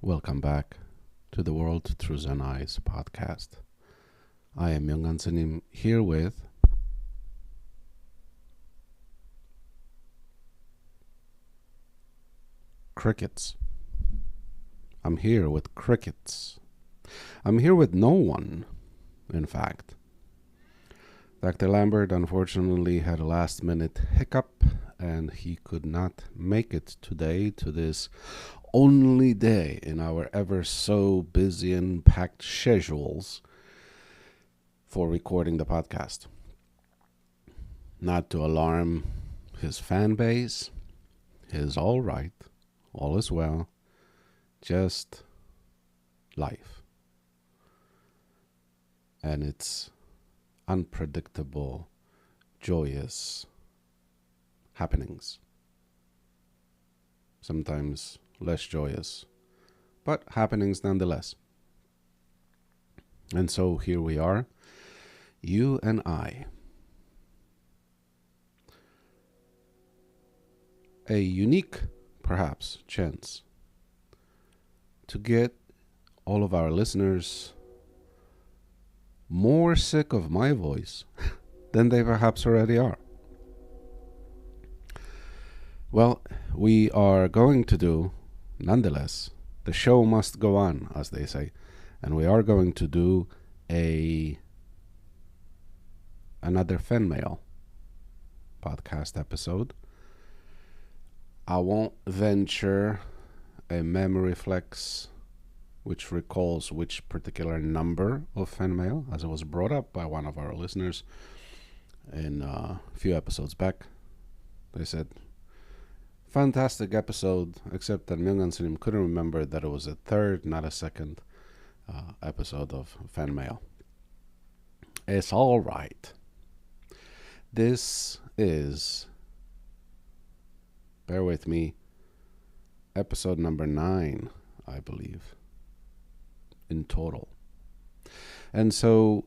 Welcome back to the World Through Zen Eyes podcast. I am Myung Ansanim here with crickets. I'm here with crickets. I'm here with no one, in fact. Dr. Lambert unfortunately had a last-minute hiccup and he could not make it today to this only day in our ever so busy and packed schedules for recording the podcast. Not to alarm his fan base, he's all right, all is well, just life. And it's unpredictable, joyous happenings. Sometimes less joyous, but happenings nonetheless. And so here we are, you and I. A unique, perhaps, chance to get all of our listeners more sick of my voice than they perhaps already are. Well, we are going to do, nonetheless, the show must go on, as they say, and we are going to do another fan mail podcast episode. I won't venture a memory flex which recalls which particular number of fan mail, as it was brought up by one of our listeners in a few episodes back. They said, fantastic episode, except that Myung Ansanim couldn't remember that it was a third, not a second episode of fan mail. It's all right. This is, bear with me, episode number 9, I believe, in total. And so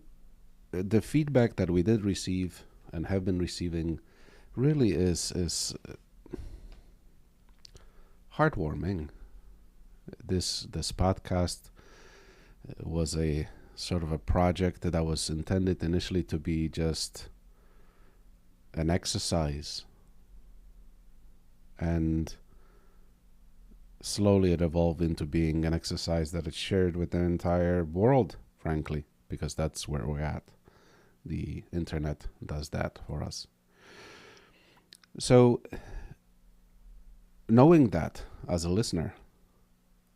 the feedback that we did receive and have been receiving really is heartwarming. This podcast was a sort of a project that was intended initially to be just an exercise, and slowly it evolved into being an exercise that is shared with the entire world, frankly, because that's where we're at. The internet does that for us. So, knowing that as a listener,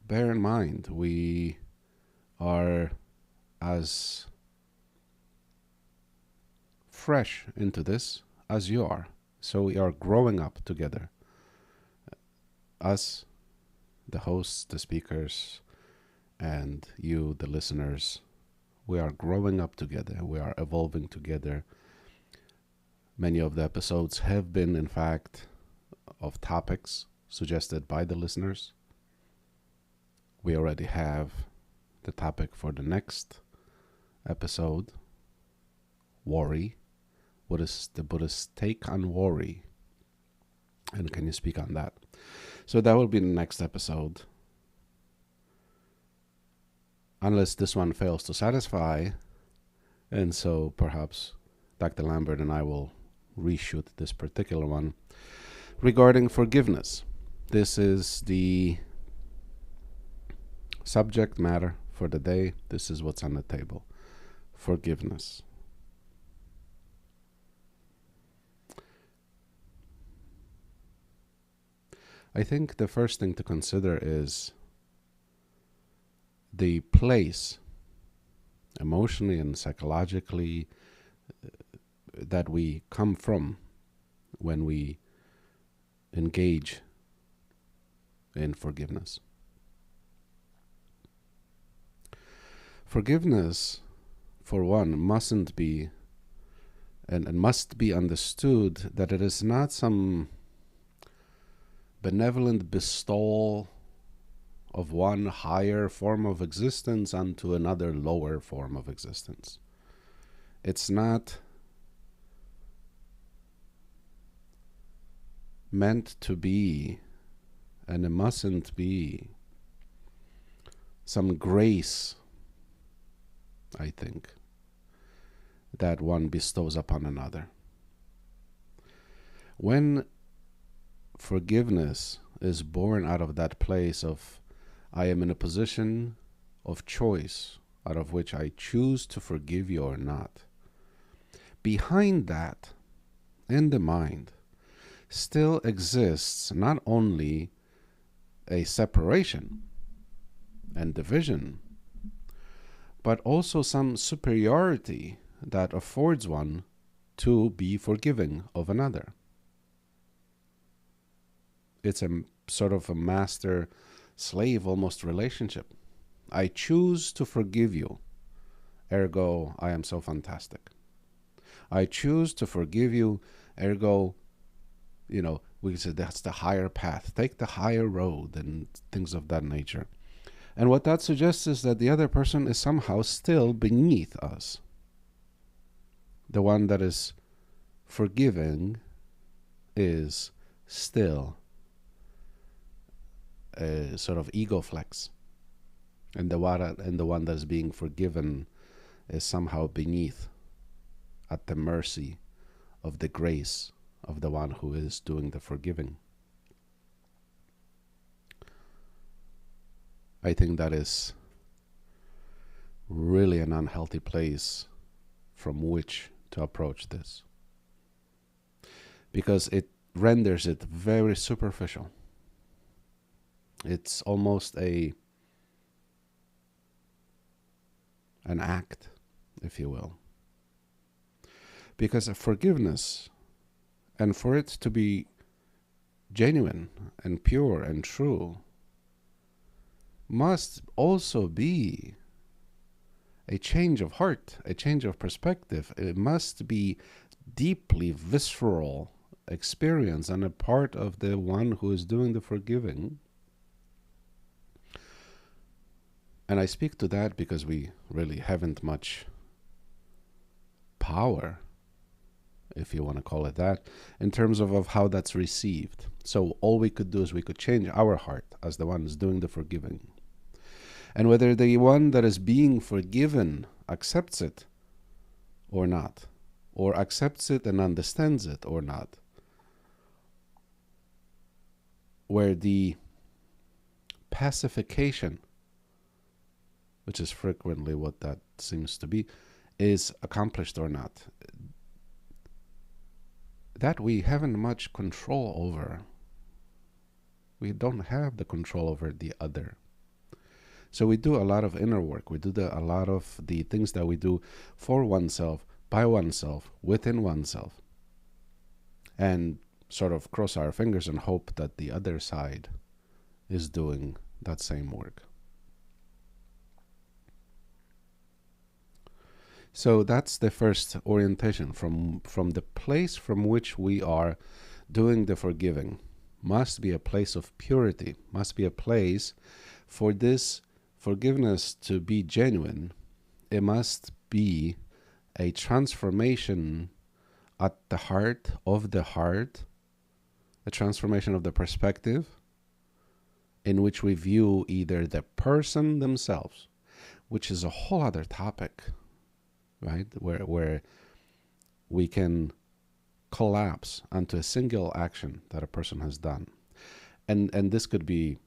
bear in mind we are as fresh into this as you are. So we are growing up together. Us, the hosts, the speakers, and you, the listeners, we are growing up together. We are evolving together. Many of the episodes have been, in fact, of topics suggested by the listeners. We already have the topic for the next episode, worry. What is the Buddhist take on worry? And can you speak on that? So that will be the next episode. Unless this one fails to satisfy, and so perhaps Dr. Lambert and I will reshoot this particular one regarding forgiveness. This is the subject matter for the day. This is what's on the table. Forgiveness. I think the first thing to consider is the place, emotionally and psychologically, that we come from when we engage in forgiveness. Forgiveness, for one, mustn't be and must be understood that it is not some benevolent bestowal of one higher form of existence onto another lower form of existence. It's not meant to be, and it mustn't be, some grace, I think, that one bestows upon another. When forgiveness is born out of that place of, I am in a position of choice, out of which I choose to forgive you or not, behind that, in the mind, still exists not only a separation and division, but also some superiority that affords one to be forgiving of another. It's a sort of a master-slave almost relationship. I choose to forgive you, ergo I am so fantastic. I choose to forgive you, ergo, we say that's the higher path. Take the higher road and things of that nature. And what that suggests is that the other person is somehow still beneath us. The one that is forgiving is still a sort of ego flex. And the one that is being forgiven is somehow beneath, at the mercy of the grace of the one who is doing the forgiving. I think that is really an unhealthy place from which to approach this, because it renders it very superficial. It's almost an act, if you will, because of forgiveness, and for it to be genuine and pure and true, must also be a change of heart, a change of perspective. It must be deeply visceral experience on a part of the one who is doing the forgiving. And I speak to that because we really haven't much power, if you want to call it that, in terms of how that's received. So all we could do is we could change our heart as the one who's doing the forgiving. And whether the one that is being forgiven accepts it or not, or accepts it and understands it or not, where the pacification, which is frequently what that seems to be, is accomplished or not, that we haven't much control over. We don't have the control over the other. So we do a lot of inner work. We do a lot of the things that we do for oneself, by oneself, within oneself, and sort of cross our fingers and hope that the other side is doing that same work. So that's the first orientation, from the place from which we are doing the forgiving. Must be a place of purity, must be a place for this forgiveness to be genuine. It must be a transformation at the heart, a transformation of the perspective in which we view either the person themselves, which is a whole other topic, right? Where we can collapse onto a single action that a person has done. And this could be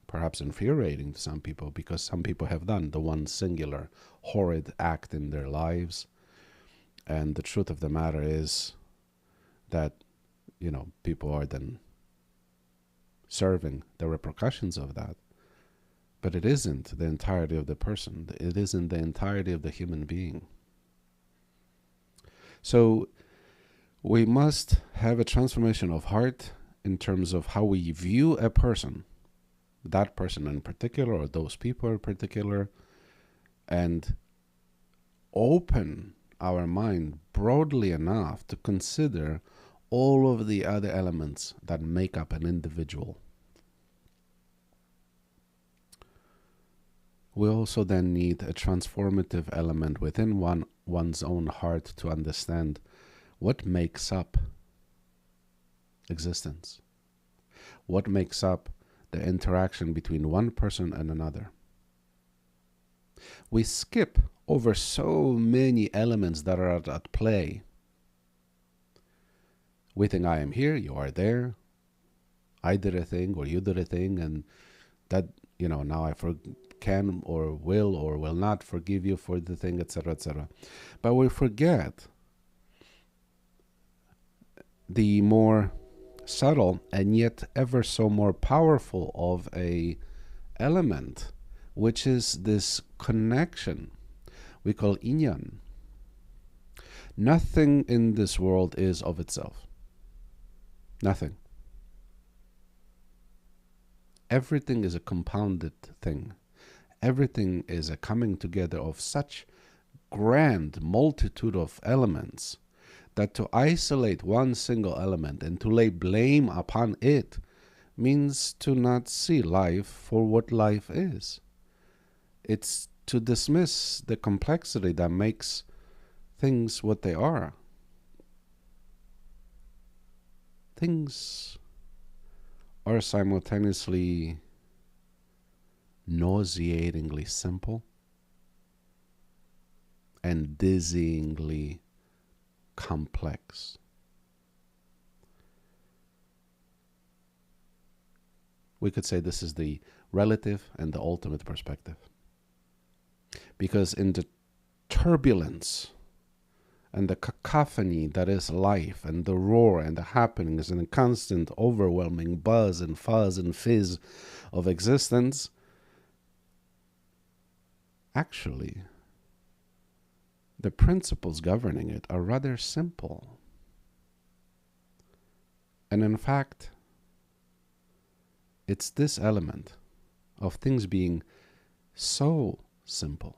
perhaps infuriating to some people, because some people have done the one singular horrid act in their lives. And the truth of the matter is that, people are then serving the repercussions of that. But it isn't the entirety of the person. It isn't the entirety of the human being. So we must have a transformation of heart in terms of how we view a person, that person in particular, or those people in particular, and open our mind broadly enough to consider all of the other elements that make up an individual. we also then need a transformative element within one's own heart to understand what makes up existence, what makes up the interaction between one person and another. We skip over so many elements that are at play. We think I am here, you are there, I did a thing or you did a thing, and that, now I can or will not forgive you for the thing, etc., etc. But we forget the more subtle and yet ever so more powerful of a element, which is this connection we call inyan. Nothing in this world is of itself. Nothing. Everything is a compounded thing. Everything is a coming together of such grand multitude of elements that to isolate one single element and to lay blame upon it means to not see life for what life is. It's to dismiss the complexity that makes things what they are. Things are simultaneously nauseatingly simple and dizzyingly complex. We could say this is the relative and the ultimate perspective. Because in the turbulence and the cacophony that is life, and the roar and the happenings and the constant overwhelming buzz and fuzz and fizz of existence, actually, the principles governing it are rather simple. And in fact, it's this element of things being so simple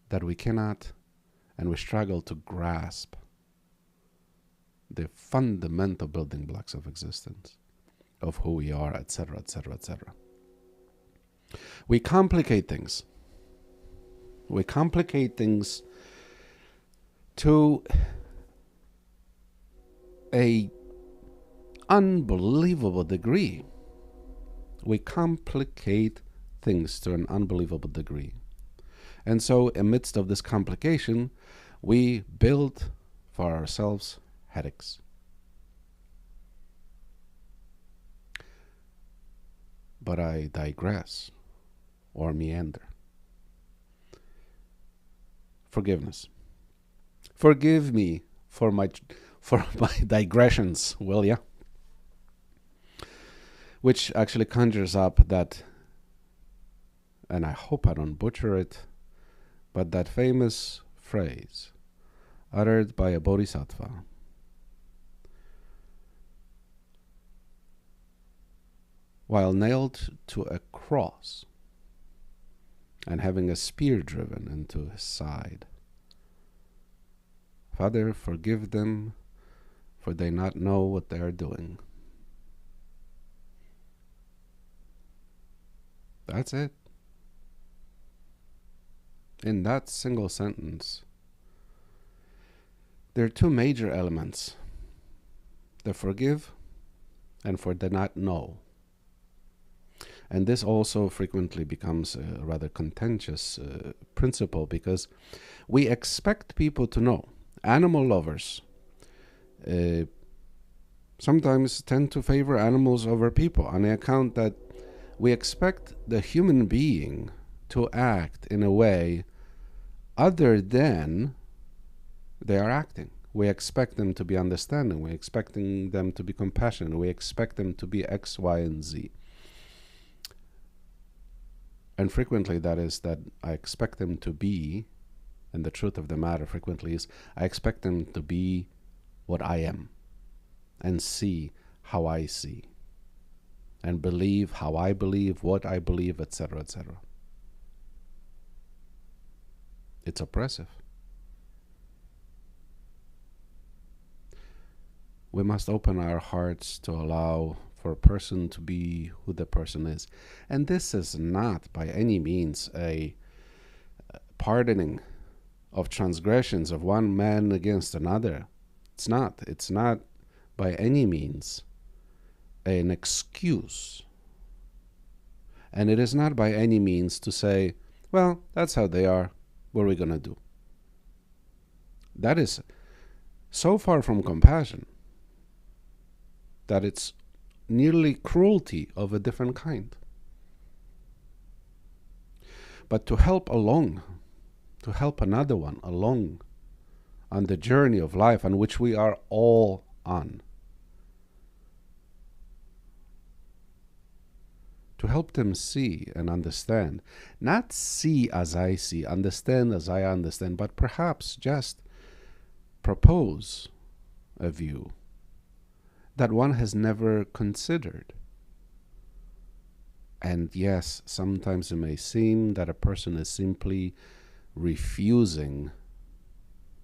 that we cannot and we struggle to grasp the fundamental building blocks of existence, of who we are, etc., etc., etc. We complicate things. We complicate things to a unbelievable degree. We complicate things to an unbelievable degree. And so, amidst of this complication, we build for ourselves headaches. But I digress or meander. Forgiveness. Forgive me for my digressions, will ya? Which actually conjures up that, and I hope I don't butcher it, but that famous phrase uttered by a bodhisattva. While nailed to a cross and having a spear driven into his side. Father, forgive them, for they not know what they are doing. That's it. In that single sentence, there are two major elements: the forgive and for the not know. And this also frequently becomes a rather contentious principle, because we expect people to know. Animal lovers sometimes tend to favor animals over people on the account that we expect the human being to act in a way other than they are acting. We expect them to be understanding. We expecting them to be compassionate. We expect them to be X, Y, and Z. And frequently that is that I expect them to be, and the truth of the matter frequently is, I expect them to be what I am, and see how I see, and believe how I believe, what I believe, etc., etc. It's oppressive. We must open our hearts to allow for a person to be who the person is. And this is not by any means a pardoning of transgressions of one man against another. It's not. It's not by any means an excuse. And it is not by any means to say, well, that's how they are. What are we going to do? That is so far from compassion that it's nearly cruelty of a different kind. But to help along, to help another one along on the journey of life on which we are all on, to help them see and understand, not see as I see, understand as I understand, but perhaps just propose a view that one has never considered. And yes, sometimes it may seem that a person is simply refusing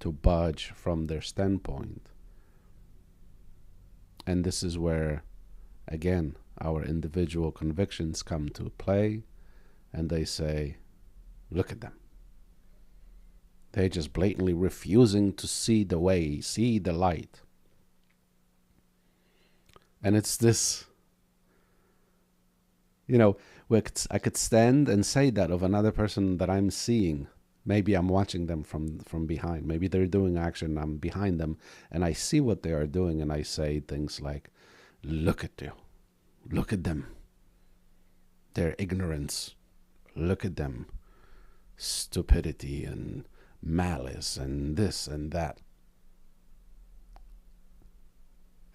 to budge from their standpoint. And this is where, again, our individual convictions come to play, and they say, look at them. They're just blatantly refusing to see the way, see the light. And it's this, I could stand and say that of another person that I'm seeing. Maybe I'm watching them from behind. Maybe they're doing action, I'm behind them, and I see what they are doing, and I say things like, look at you. Look at them. Their ignorance. Look at them. Stupidity and malice and this and that.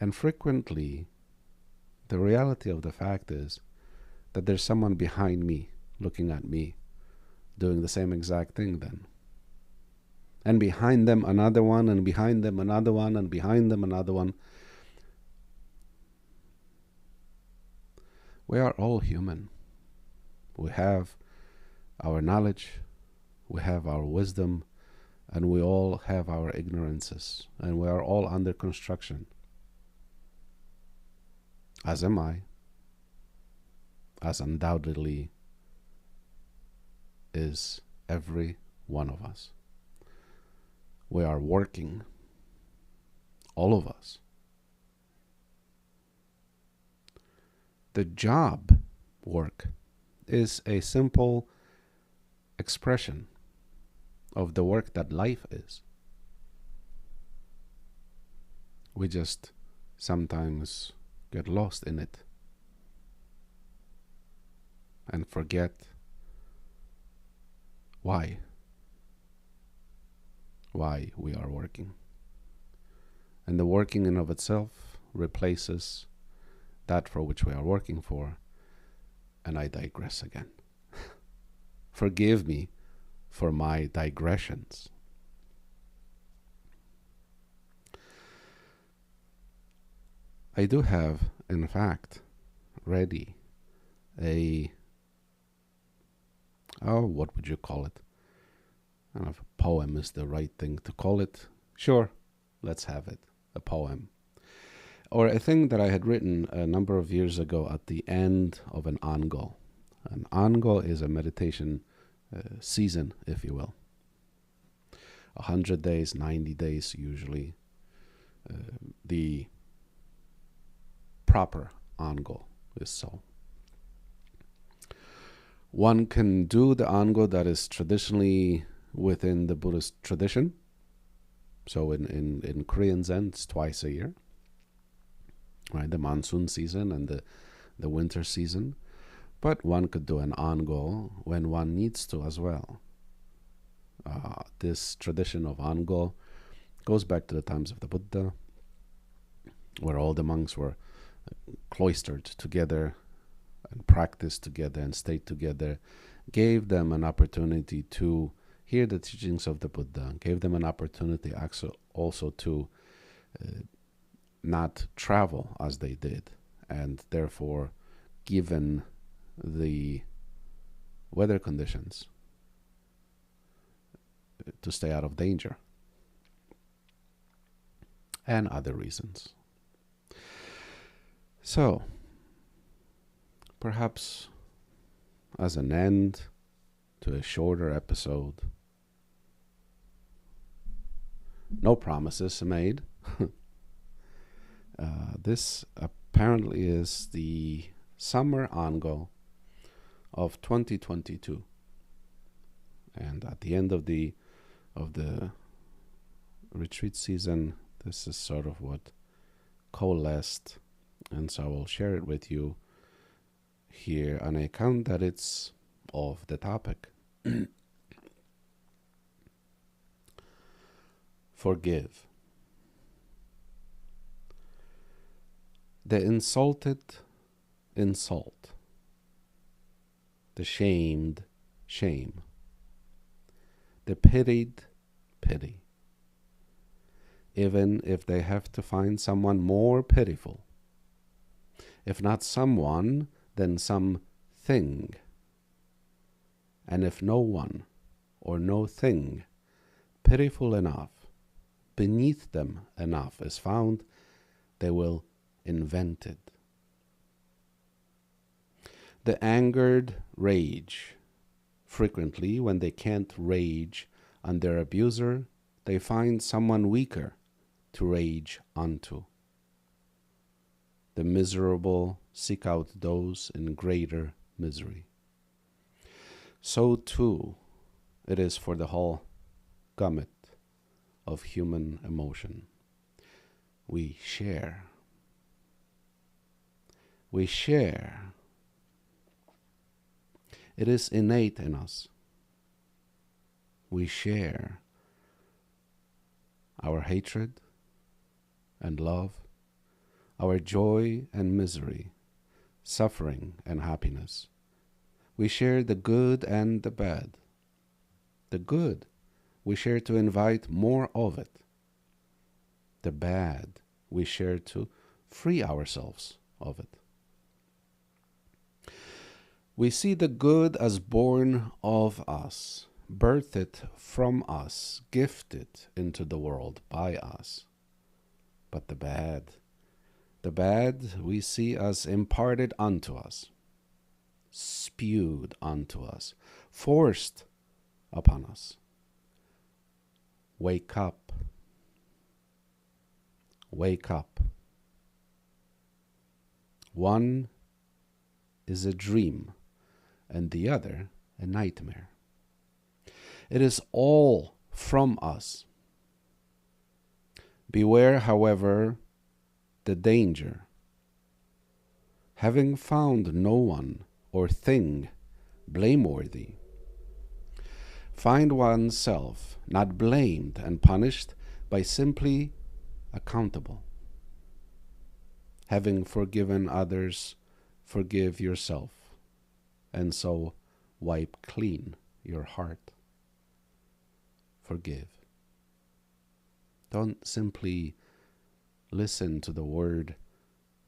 And frequently, the reality of the fact is that there's someone behind me looking at me doing the same exact thing then. And behind them another one, and behind them another one, and behind them another one. We are all human. We have our knowledge, we have our wisdom, and we all have our ignorances, and we are all under construction. As am I, as undoubtedly is every one of us. We are working, all of us. The job work is a simple expression of the work that life is. We just sometimes get lost in it and forget why we are working. And the working in of itself replaces that for which we are working for. And I digress again. Forgive me for my digressions. I do have, in fact, ready what would you call it? I don't know if a poem is the right thing to call it. Sure, let's have it, a poem. Or a thing that I had written a number of years ago at the end of an ango. An ango is a meditation season, if you will. 100 days, 90 days usually. The proper ango is so. One can do the ango that is traditionally within the Buddhist tradition. So in Korean Zen, it's twice a year. Right, the monsoon season and the winter season. But one could do an ango when one needs to as well. This tradition of ango goes back to the times of the Buddha, where all the monks were cloistered together and practiced together and stayed together, gave them an opportunity to hear the teachings of the Buddha, gave them an opportunity also to not travel as they did, and therefore, given the weather conditions, to stay out of danger, and other reasons. So, perhaps as an end to a shorter episode. No promises made. This apparently is the summer ongo of 2022, and at the end of the retreat season, this is sort of what coalesced, and so I will share it with you here on account that it's of the topic. Forgive. The insulted insult, the shamed shame, the pitied pity, even if they have to find someone more pitiful, if not someone, then something, and if no one or no thing pitiful enough, beneath them enough is found, they will invent it. The angered rage. Frequently, when they can't rage on their abuser, they find someone weaker to rage onto. The miserable seek out those in greater misery. So too it is for the whole gamut of human emotion. We share. We share. It is innate in us. We share our hatred and love, our joy and misery, suffering and happiness. We share the good and the bad. The good, we share to invite more of it. The bad, we share to free ourselves of it. We see the good as born of us, birthed from us, gifted into the world by us. But the bad we see as imparted unto us, spewed unto us, forced upon us. Wake up. Wake up. One is a dream, and the other a nightmare. It is all from us. Beware, however, the danger. Having found no one or thing blameworthy, find oneself not blamed and punished, by simply accountable. Having forgiven others, forgive yourself, and so wipe clean your heart. Forgive. Don't simply listen to the word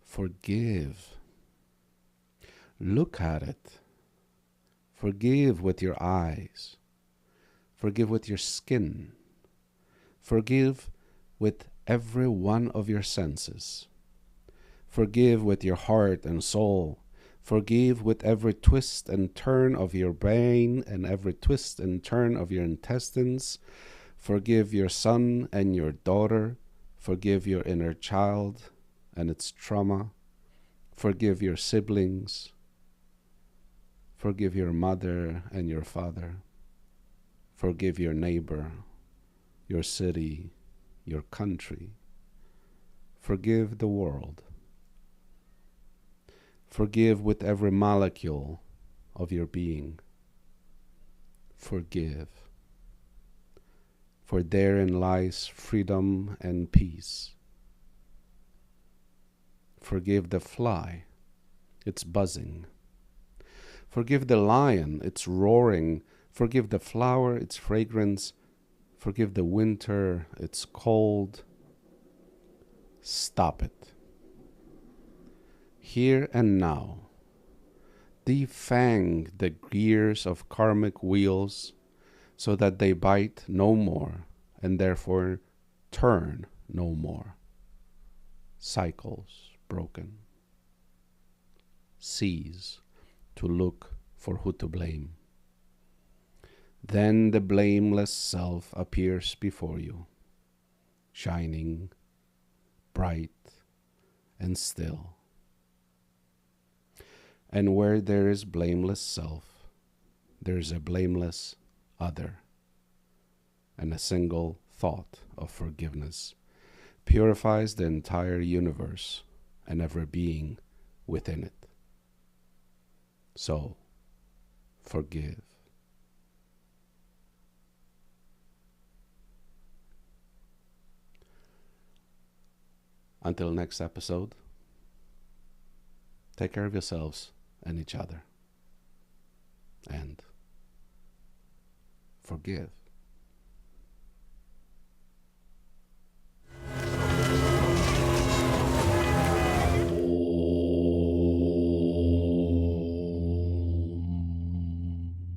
forgive. Look at it. Forgive with your eyes. Forgive with your skin. Forgive with every one of your senses. Forgive with your heart and soul. Forgive with every twist and turn of your brain and every twist and turn of your intestines. Forgive your son and your daughter. Forgive your inner child and its trauma. Forgive your siblings. Forgive your mother and your father. Forgive your neighbor, your city, your country. Forgive the world. Forgive with every molecule of your being. Forgive. For therein lies freedom and peace. Forgive the fly, its buzzing. Forgive the lion, its roaring. Forgive the flower, its fragrance. Forgive the winter, its cold. Stop it. Here and now, defang the gears of karmic wheels so that they bite no more and therefore turn no more. Cycles broken. Seize to look for who to blame. Then the blameless self appears before you, shining, bright, and still. And where there is blameless self, there is a blameless other, and a single thought of forgiveness purifies the entire universe and every being within it. So, forgive. Until next episode, take care of yourselves and each other. And forgive.